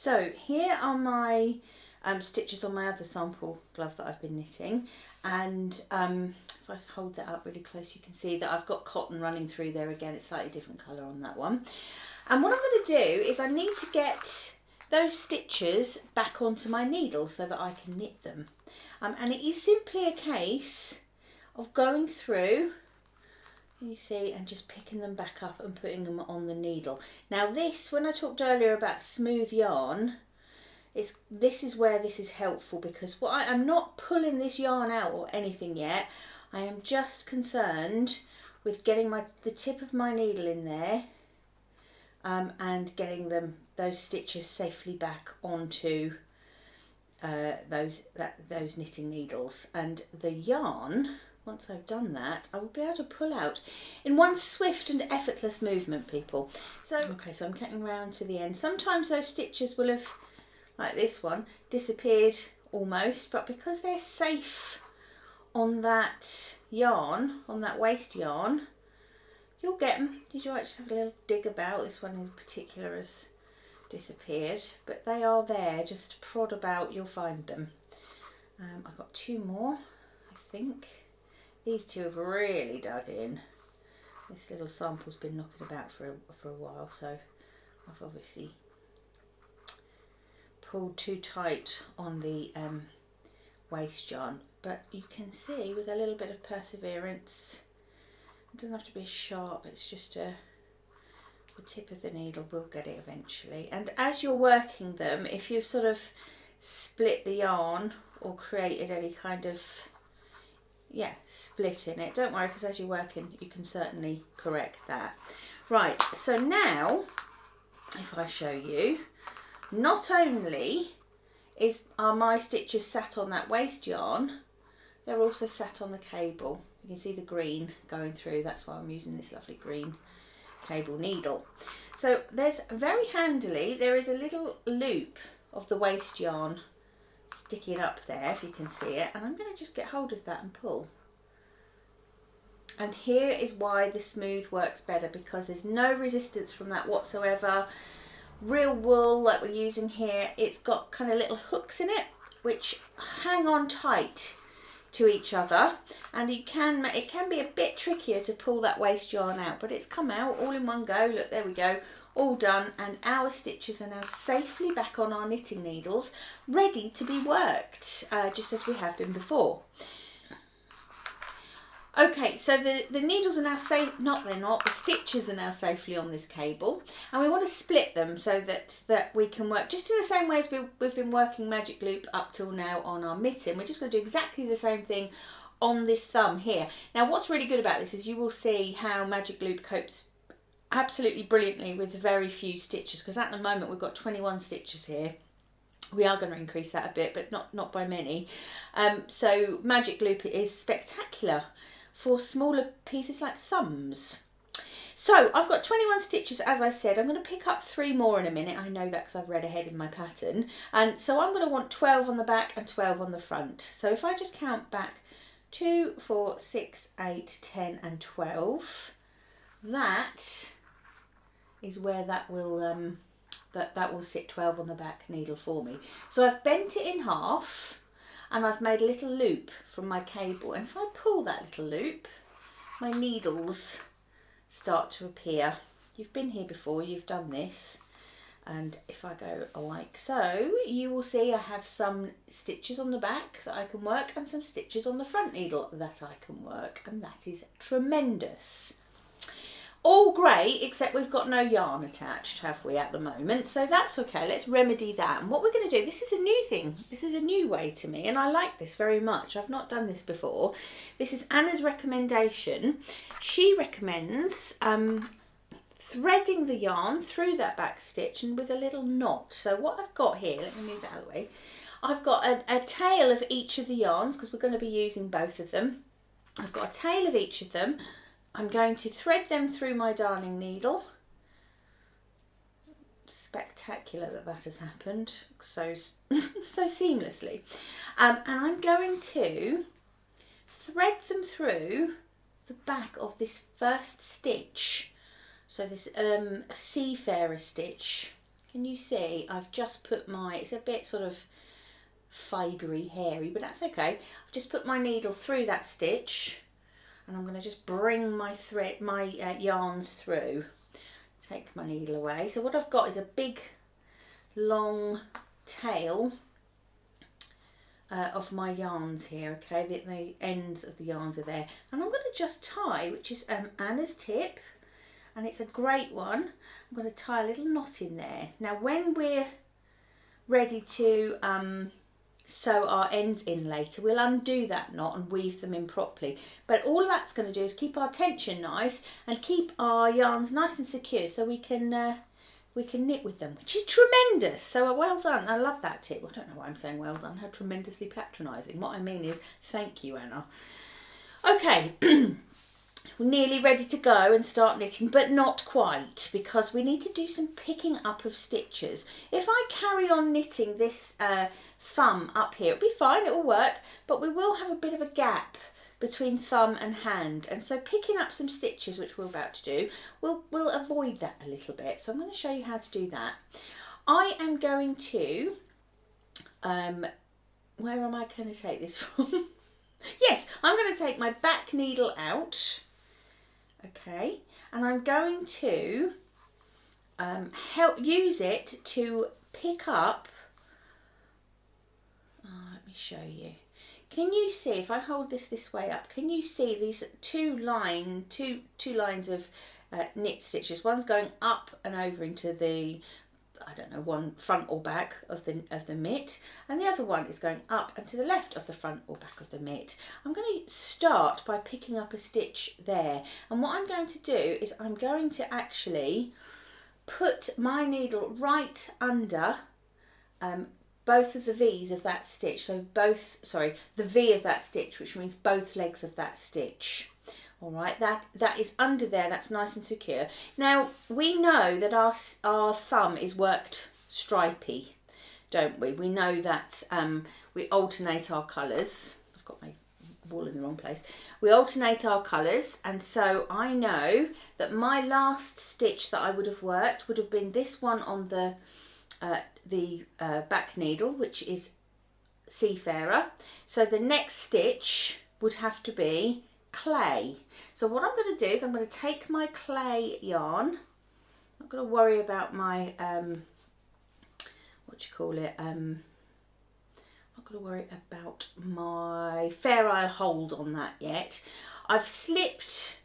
So here are my stitches on my other sample glove that I've been knitting, and if I hold that up really close you can see that I've got cotton running through there again. It's slightly different colour on that one. And what I'm going to do is I need to get those stitches back onto my needle so that I can knit them. And it is simply a case of going through, you see, and just picking them back up and putting them on the needle. Now this, when I talked earlier about smooth yarn, this is where this is helpful, because I'm not pulling this yarn out or anything yet. I am just concerned with getting the tip of my needle in there and getting those stitches safely back onto those knitting needles. And the yarn, once I've done that, I will be able to pull out in one swift and effortless movement, people. So okay, so I'm getting round to the end. Sometimes those stitches will have, like this one, disappeared almost, but because they're safe on that yarn, on that waste yarn, you'll get them. Did you just have a little dig about? This one in particular has disappeared, but they are there. Just prod about, you'll find them. I've got two more, I think. These two have really dug in. This little sample's been knocking about for a while, so I've obviously pulled too tight on the waste yarn. But you can see with a little bit of perseverance, it doesn't have to be sharp, it's just the tip of the needle will get it eventually. And as you're working them, if you've sort of split the yarn or created any kind of split in it, don't worry, because as you're working you can certainly correct that. Right, so now if I show you, not only are my stitches sat on that waste yarn, they're also sat on the cable. You can see the green going through, that's why I'm using this lovely green cable needle. So there's very handily, there is a little loop of the waste yarn sticking up there, if you can see it, and I'm going to just get hold of that and pull. And here is why the smooth works better, because there's no resistance from that whatsoever. Real wool like we're using here, it's got kind of little hooks in it which hang on tight to each other, and it can be a bit trickier to pull that waste yarn out, but it's come out all in one go. Look, there we go, all done, and our stitches are now safely back on our knitting needles, ready to be worked, just as we have been before. Okay, so the needles are now safe, the stitches are now safely on this cable, and we want to split them so that we can work just in the same way as we've been working magic loop up till now on our mitten. We're just going to do exactly the same thing on this thumb here. Now what's really good about this is you will see how magic loop copes absolutely brilliantly with very few stitches, because at the moment we've got 21 stitches here. We are going to increase that a bit, but not by many. So magic loop is spectacular for smaller pieces like thumbs. So I've got 21 stitches, as I said. I'm going to pick up 3 more in a minute. I know that because I've read ahead in my pattern. And so I'm going to want 12 on the back and 12 on the front. So if I just count back 2, 4, 6, 8, 10 and 12, that is where that will that will sit 12 on the back needle for me. So I've bent it in half, and I've made a little loop from my cable, and if I pull that little loop, my needles start to appear. You've been here before, you've done this, and if I go like so, you will see I have some stitches on the back that I can work and some stitches on the front needle that I can work, and that is tremendous. All great, except we've got no yarn attached, have we, at the moment? So that's okay, let's remedy that. And what we're going to do, this is a new thing, this is a new way to me, and I like this very much. I've not done this before. This is Anna's recommendation. She recommends threading the yarn through that back stitch and with a little knot. So what I've got here, let me move that out of the way. I've got a tail of each of the yarns, because we're going to be using both of them. I've got a tail of each of them. I'm going to thread them through my darning needle. Spectacular that has happened so seamlessly. And I'm going to thread them through the back of this first stitch. So this seafarer stitch Can you see I've just put my, it's a bit sort of fibery, hairy, but that's okay. I've just put my needle through that stitch, and I'm going to just bring my thread, my yarns through. Take my needle away. So what I've got is a big long tail of my yarns here, okay? The ends of the yarns are there, and I'm going to just tie, which is Anna's tip, and it's a great one. I'm going to tie a little knot in there. Now when we're ready to sew our ends in later, we'll undo that knot and weave them in properly, but all that's going to do is keep our tension nice and keep our yarns nice and secure, so we can knit with them, which is tremendous. So well done. I love that tip. I don't know why I'm saying well done. How tremendously patronising. What I mean is thank you, Anna. Okay. We're nearly ready to go and start knitting, but not quite, because we need to do some picking up of stitches. If I carry on knitting this thumb up here, it'll be fine, it'll work, but we will have a bit of a gap between thumb and hand, and so picking up some stitches, which we're about to do, we'll avoid that a little bit. So I'm going to show you how to do that. I am going to, where am I going to take this from? Yes, I'm going to take my back needle out. Okay, and I'm going to use it to pick up, let me show you. Can you see, if I hold this way up, can you see these two lines of knit stitches? One's going up and over into the, I don't know, one front or back of the mitt, and the other one is going up and to the left of the front or back of the mitt. I'm going to start by picking up a stitch there, and what I'm going to do is I'm going to actually put my needle right under both of the V's of that stitch, so the V of that stitch, which means both legs of that stitch. All right, that is under there, that's nice and secure. Now, we know that our thumb is worked stripy, don't we? We know that we alternate our colours. I've got my wool in the wrong place. We alternate our colours, and so I know that my last stitch that I would have worked would have been this one on the back needle, which is Seafarer. So the next stitch would have to be clay. So what I'm going to do is I'm going to take my clay yarn. I'm not going to worry about my I'm not going to worry about my Fair Isle hold on that yet. I've slipped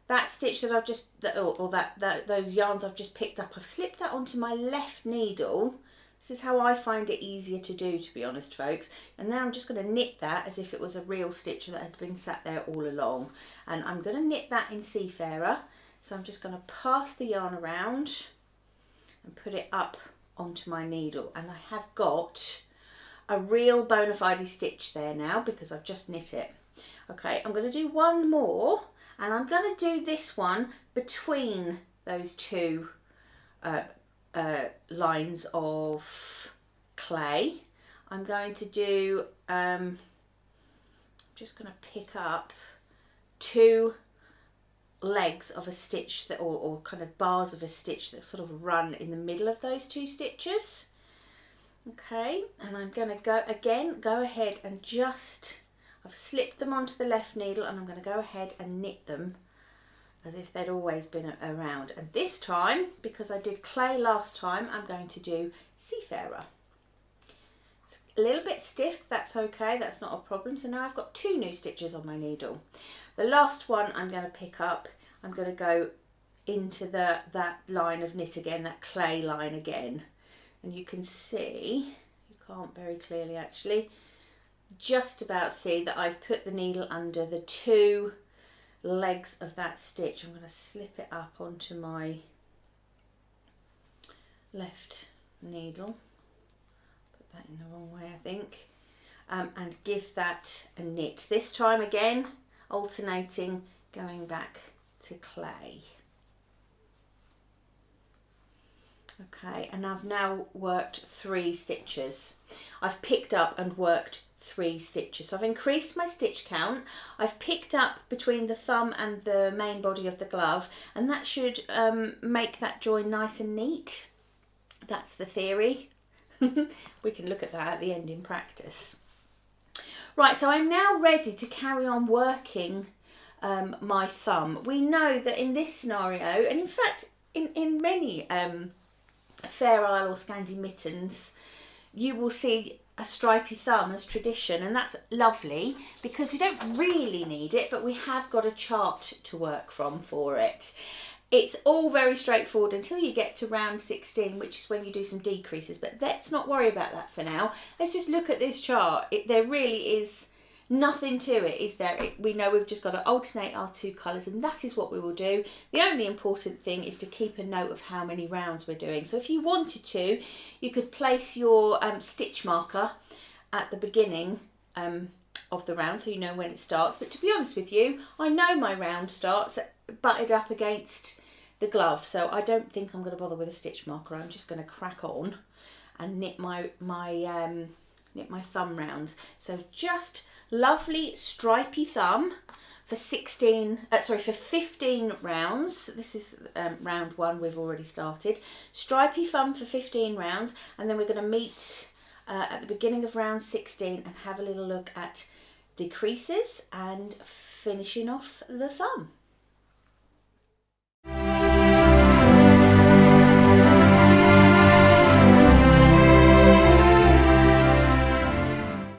that stitch that I've just, those yarns I've just picked up, I've slipped that onto my left needle. This is how I find it easier to do, to be honest, folks. And now I'm just going to knit that as if it was a real stitch that had been sat there all along. And I'm going to knit that in Seafarer. So I'm just going to pass the yarn around and put it up onto my needle. And I have got a real bona fide stitch there now because I've just knit it. Okay, I'm going to do one more, and I'm going to do this one between those two lines of clay. I'm going to do, I'm just going to pick up two legs of a stitch that, or kind of bars of a stitch that sort of run in the middle of those two stitches. Okay, and I'm going to go ahead and just, I've slipped them onto the left needle, and I'm going to go ahead and knit them as if they'd always been around. And this time, because I did clay last time, I'm going to do Seafarer. It's a little bit stiff, that's okay, that's not a problem. So now I've got two new stitches on my needle. The last one I'm going to pick up, I'm going to go into that line of knit again, that clay line again. And you can see, you can't very clearly actually, just about see that I've put the needle under the two legs of that stitch. I'm going to slip it up onto my left needle, put that in the wrong way I think, and give that a knit. This time again alternating, going back to clay. Okay, and I've now worked 3 stitches. I've picked up and worked 3 stitches. So I've increased my stitch count. I've picked up between the thumb and the main body of the glove, and that should make that join nice and neat. That's the theory. We can look at that at the end in practice. Right, so I'm now ready to carry on working my thumb. We know that in this scenario, and in fact in many Fair Isle or Scandi mittens, you will see a stripy thumb as tradition, and that's lovely because you don't really need it, but we have got a chart to work from for it. It's all very straightforward until you get to round 16, which is when you do some decreases, but let's not worry about that for now. Let's just look at this chart. There really is nothing to it, is there? We know we've just got to alternate our two colours, and that is what we will do. The only important thing is to keep a note of how many rounds we're doing. So if you wanted to, you could place your stitch marker at the beginning of the round so you know when it starts. But to be honest with you, I know my round starts butted up against the glove, so I don't think I'm going to bother with a stitch marker. I'm just going to crack on and knit my thumb rounds. So just lovely stripy thumb for 15 rounds. This is round 1, we've already started. Stripy thumb for 15 rounds, and then we're going to meet at the beginning of round 16 and have a little look at decreases and finishing off the thumb.